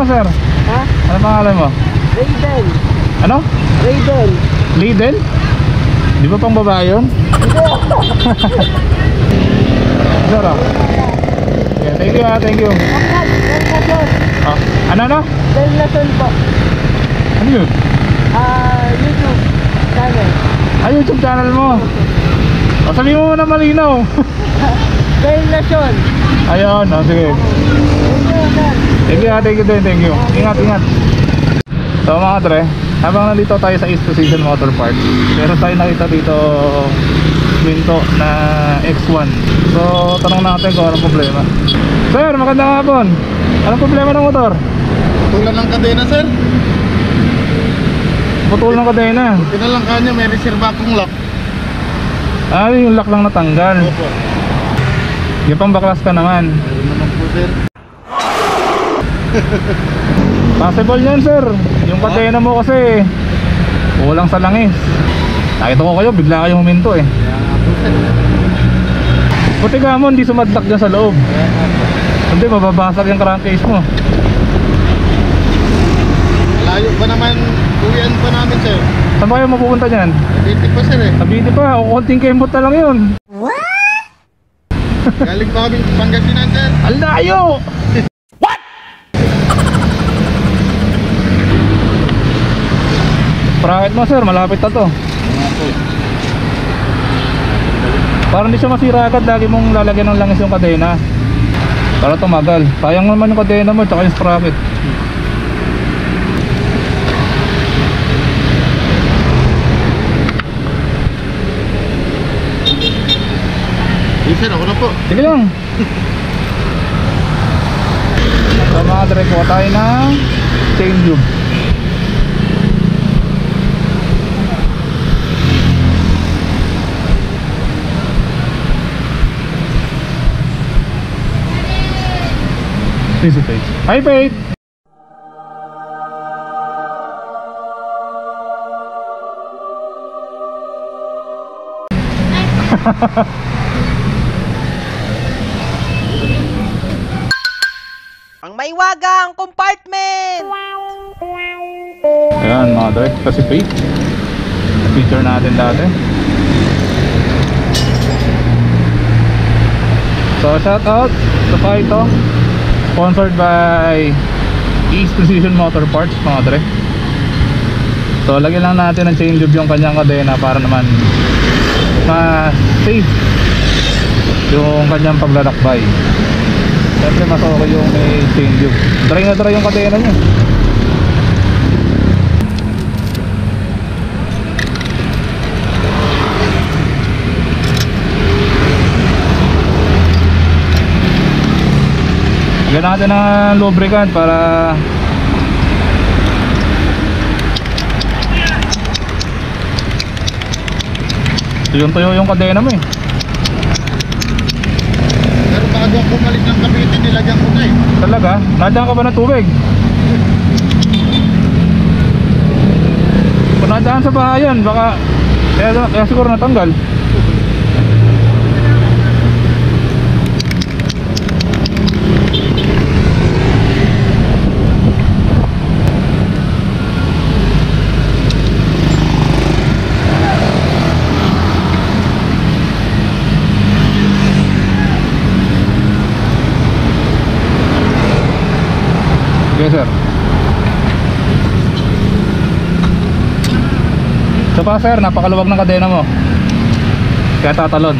sir? Ha? Ano pangalan mo? Raiden. Ano? Raiden. Lidl? Di ba pang babae yun? Sir, oh. Yeah, thank you, thank you. Oh, ano? Dahil nason po. Ano yun? YouTube channel. YouTube channel mo. O, sabi mo na malinaw. Dahil nason. Ayun, sige. Thank you, thank you. Ingat. So mga tre, habang nandito tayo sa East Precision Motor Parts, meron tayo nakita dito Minto na X1. So tanong natin kung anong problema. Sir, magandang hapon. Anong problema ng motor? Putulan ng kadena, sir. Putol ng kadena. Pinalang kanya, may reserva akong lock. Yung lock lang natanggal. Opo. Yung pang baklas ka naman. Ayun naman po, sir. Possible yan, sir. Yung kadena mo kasi kulang sa langis. Nakita ko kayo, bigla kayong huminto eh. Buti ka mo, hindi sumadlak dyan sa loob. Hindi, mababasag yung crankcase mo. Layo pa naman, uwian pa namin, sir. Saan ba kayo mapupunta dyan? Dito pa, sir eh. Cavite pa, o konting kembot na lang yun. Galing pa kami Pangasinan, sir. Ang layo! What? Sprocket mo, sir, malapit na to. Para hindi siya masira agad, lagi mong lalagyan ng langis yung kadena para tumagal. Sayang naman yung kadena mo tsaka yung sprocket. Sir, ako na po. Sige lang. So mga tre, kuha tayo ng chain tube. Please, Faith. Hi, Faith! Ang maiwagang compartment. Ayan mga tre, kasi Faith. Feature natin dati. So shout out sa Faito. Sponsored by East Precision Motor Parts mga tre. So lagyan lang natin ng chain tube yung kanyang kadena para naman ma-safe yung kanyang paglalakbay. Siyempre mas okay yung may chain tube. Dry na dry yung kadena niya. Lagyan natin ng lubricant para tuyong-tuyo yung kadena mo eh. Pero bago ako umalis ng Cavite, nilagyan ko na eh. Talaga? Nadyan ka ba ng tubig? Kung nadyan sa bahayan, baka kaya siguro natanggal. Yes, sir. So pa sir, napakaluwag ng kadena mo. Kaya tatalon.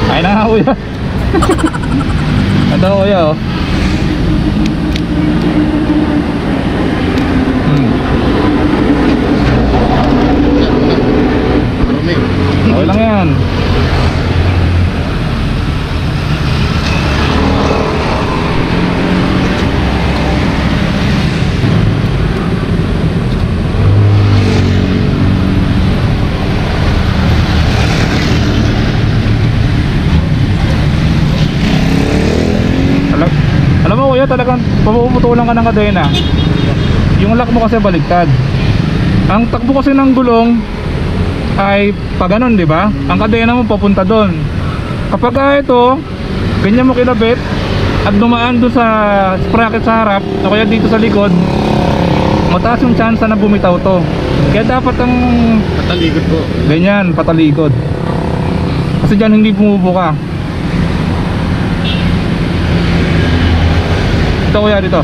Ay na nga kuya. Ito kuya oh. Okay lang yan. Alam mo kuya, talagang papuputulan ka ng kadena. Yung lock mo kasi baliktad. Ang takbo kasi ng gulong ay pag ganun, di ba? Ang kadena mo papunta doon. Kapag ito, ganyan mo kinabit at dumaan doon sa sprocket sa harap o kaya dito sa likod, mataas yung chance na bumitaw to. Kaya dapat ang Katalikod po. ganyan, patalikod. Kasi dyan hindi bumubuka. Ito kuya, dito.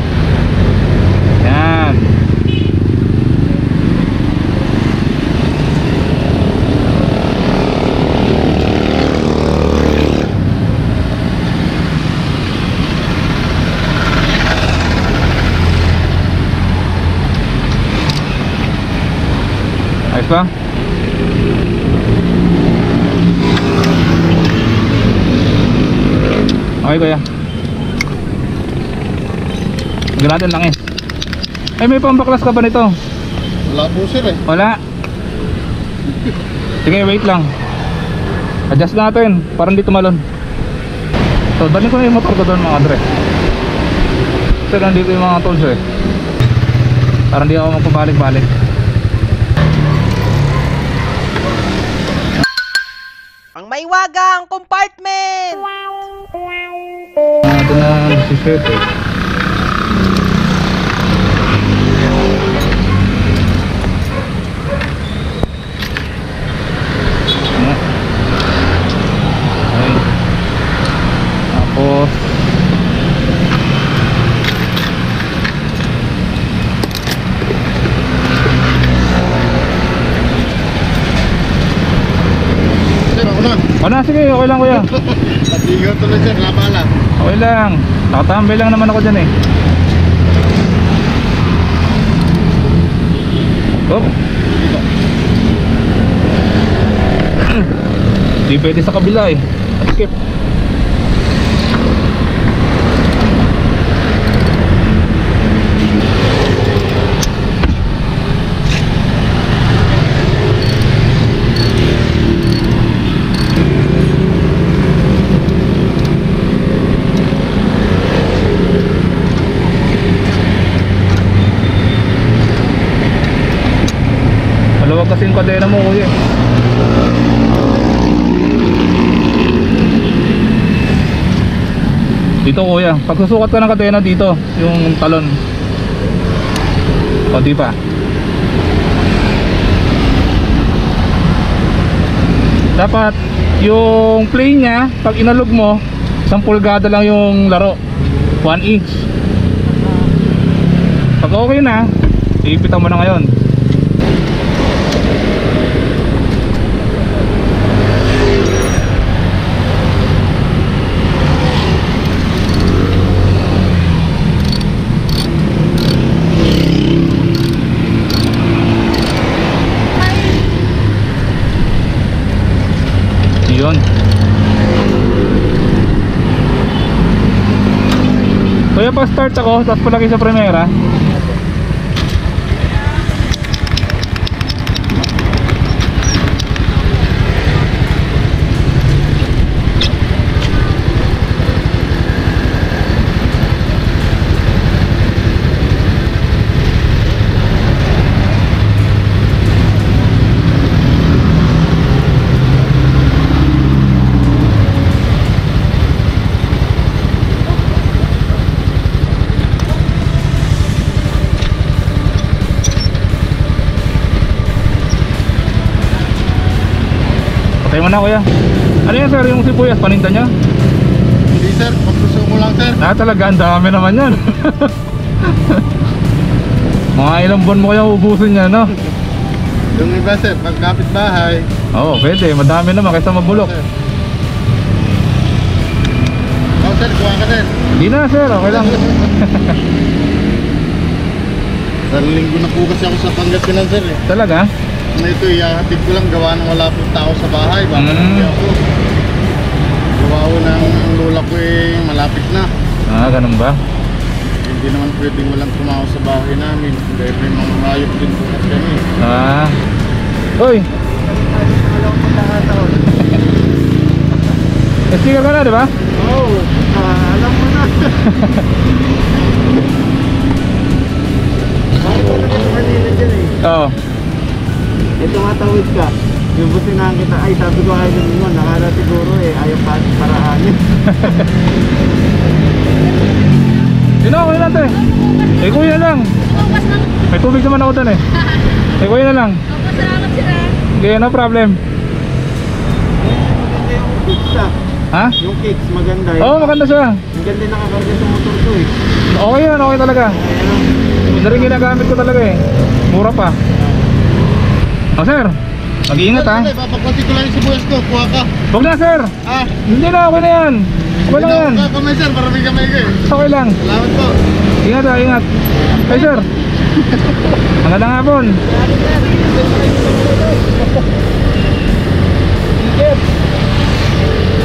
Yan. Ayos ba? Okay kuya. Ganatin lang eh. Ay, may pambaklas ka ba nito? Wala po sir eh. Wala. Sige, wait lang. Adjust natin para hindi tumalon. So, dalhin ko na yung motor ko doon mga dre. Kasi nandito yung mga tools eh. Para hindi ako magpabalik-balik. Ang may wagang compartment! Ito na si Seth eh. Ayan. Okay. Tapos Sir, ako na. na, sige, okay lang kuya. Katalikod tuloy sir, labala. Okay lang. Nakatambay lang naman ako dyan eh. Oh. Di pwede sa kabila eh. Skip. Maluwag kasi yung kadena mo kuya. Dito kuya, pag susukat ka ng kadena dito, yung talon. O di pa. Dapat yung plane nya, pag inalog mo, 1 pulgada lang yung laro, 1 inch. Pag okay na, iipitan mo na ngayon. Yun. Kaya pa start ako, tapos palagi sa primera. Patay mo na kuya. Ano yan sir, yung sibuyas, paninda nyo? Hindi sir, pagsuso ko lang sir. Talaga, ang dami naman yan. Mga ilang buwan mo kaya ubusin yan, no? Yung iba sir, pagkapit bahay. Oo, pwede, madami naman kaysa mabulok. Sir. Oh sir, kuha ka sir. Hindi na sir, okay lang. Isang linggo na po kasi ako sa Pangasinan sir eh. Talaga? Na ito, ihahatid ko lang gawa ng wala pong tao sa bahay. Baka Mm. ako. Gawa ko ng lola ko eh, malapit na. Ganun ba? Hindi naman pwedeng walang tumao sa bahay namin. Dahil may mga hayop din po kasi kami. Uy! Sticker ka na, di ba? Oo, alam mo na. Bakit ka na Manila dyan eh? Oo. Eh, tumatawid ka. Yung buti na kita, ay sabi ko ayaw naman, nakala siguro ayaw pa paraanin. Sino ako yun ate? Eh kuya lang. May tubig naman ako dun eh. Eh kuya na lang. Salamat sila. Okay, no problem. Maganda yung kicks Ha? Yung kicks, maganda Oo, maganda siya. Ang ganda nakakarga sa motor ko eh. Okay yan, okay talaga. Ito rin ginagamit ko talaga eh. Mura pa. Oh sir, mag-iingat ha. Papakwati ko lang yung sibuyas ko, kuha ka. Huwag na sir. Ah, Hindi na, okay na yan. Okay lang yan. kamay sir, para may kamay ko eh. Okay lang. Salamat po. Ingat ha, ingat. Hey sir. Magandang hapon.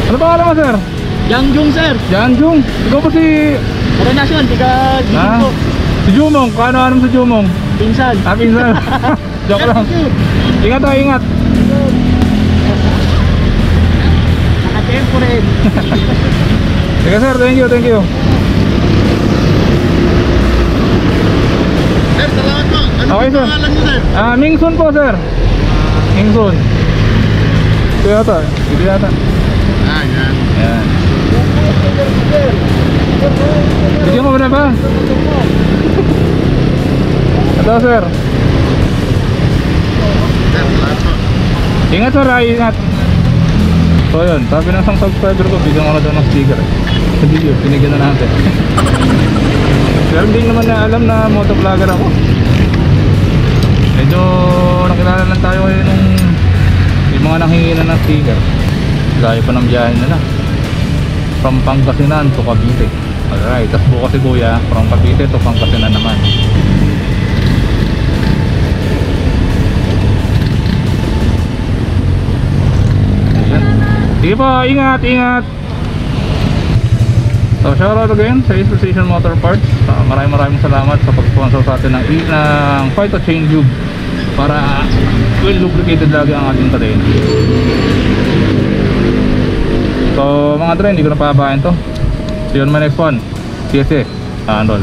Ano pangalan mo sir? Yang Jung sir, Jan Jung. Ikaw po si... Coronation, tiga Ah, Jung po. si Jumong. Kaano-ano si Jumong? Pinsan. Ah, pinsan. Joke lang. Ingat ha, ingat. Nakatempo rin. Sige sir, thank you, thank you. Sir, salamat po. Ano Okay, po sir. pangalan niyo sir? Ah, Mingsun po sir. Mingsun. Ito yata. Ito yata. Ah, yan. Ayan. Bigyan mo ba na ba? Ito sir. Sir, salamat po. Ingat sir, ay ingat. So yun, sabi ng isang subscriber ko, bigyan ko na daw ng sticker eh. Sa video, pinigyan na natin. Pero hindi naman na alam na motovlogger ako. Medyo nakilala lang tayo ngayon nung yung mga nanghingi na ng sticker. Gaya pa ng biyahe nila. From Pangasinan to Cavite. Alright, tas bukas si Kuya, from Cavite to Pangasinan naman. Ayan. Sige po, ingat, ingat. So shoutout again sa East Precision Motor Parts. Maraming salamat sa pag-sponsor sa atin ng Phyto Chain Tube para well lubricated lagi ang ating kadena. So mga dre, hindi ko na pababain to. See you on my next one. CSA, Andol.